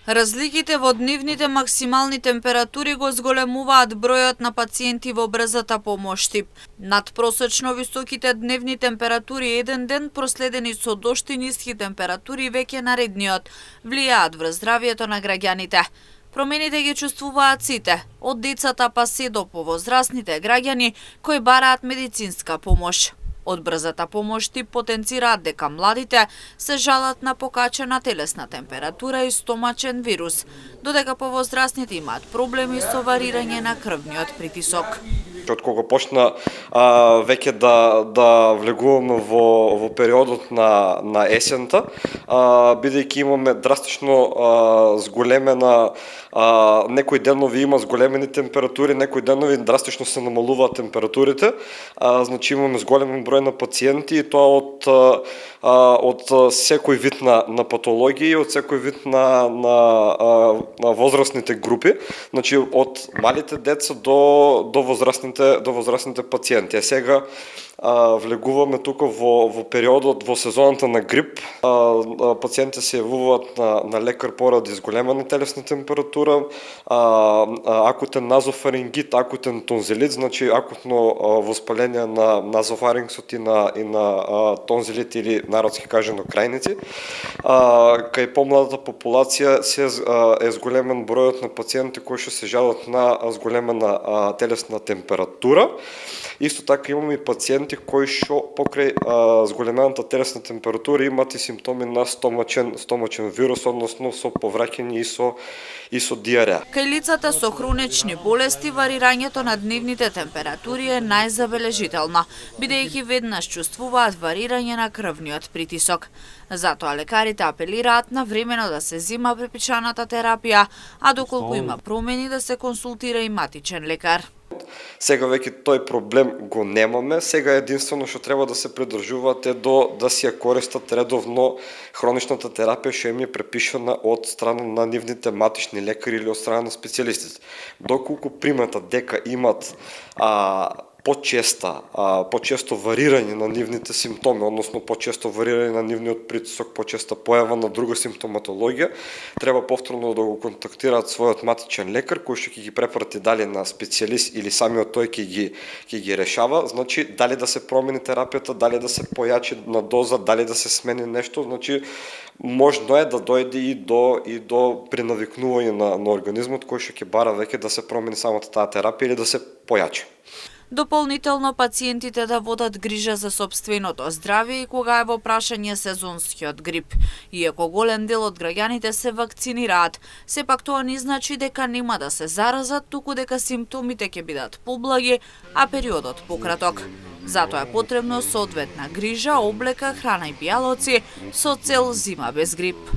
Разликите во дневните максимални температури го зголемуваат бројот на пациенти во брзата помош ТИП. Надпросечно високите дневни температури еден ден проследени со дожд и ниски температури веќе наредниот влијаат врз здравјето на граѓаните. Промените ги чувствуваат сите, од децата па се до повозрасните граѓани кои бараат медицинска помош. Од брзата помош ТИП потенцираат дека младите се жалат на покачена телесна температура и стомачен вирус, додека повозрасните имаат проблеми со варирање на крвниот притисок. Од кога почна веќе да влегуваме во периодот на есента, бидејќи имаме драстично зголемена, некои денови има зголемени температури, некои денови драстично се намалуваат температурите, значи имаме зголемен број на пациенти и тоа од секој вид на патологии, од секој вид на возрастните групи, значи од малите деца до возрастните пациенти. Сега влегуваме тука во периодот, во сезоната на грип. Пациентите се јавуваат на лекар поради зголемена телесна температура, акутен назофарингит, акутен тонзилит, значи акутно воспаление на назофарингсот и на тонзилит или народски кажано крајници. Кај помладата популација е зголемен бројот на пациенти кои што се жалат на зголемена телесна температура. Исто така имаме и пациенти кои што покрај зголемената телесна температура имаат и симптоми на стомачен вирус, односно со повраќање и со диареја. Кај лицата со хронични болести варирањето на дневните температури е најзабележително, бидејќи веднаш чувствуваат варирање на крвниот притисок. Затоа лекарите апелираат на времено да се зема препишаната терапија, а доколку има промени да се консултира и матичен лекар. Сега веќе тој проблем го немаме, сега единствено што треба да се придржуваат е да си ја користат редовно хроничната терапија што им е препишана од страна на нивните матични лекари или од страна на специјалистите. Доколку приметат дека имат почесто варирање на нивните симптоми, односно почесто варирање на нивниот притисок, почеста појава на друга симптоматологија, треба повторно да го контактираат својот матичен лекар, кој што ќе ги препрати дали на специјалист или самиот тој ќе ги решава, значи дали да се промени терапијата, дали да се појачи на доза, дали да се смени нешто, значи можно е да дојде и до принавикнување на организмот кој што ќе бара веќе да се промени самата таа терапија или да се појачи. Дополнително пациентите да водат грижа за сопственото здравје и кога е во прашање сезонскиот грип. Иако голем дел од граѓаните се вакцинираат, сепак тоа не значи дека нема да се заразат, туку дека симптомите ќе бидат поблаги, а периодот пократок. Затоа е потребно соодветна грижа, облека, храна и пијалоци со цел зима без грип.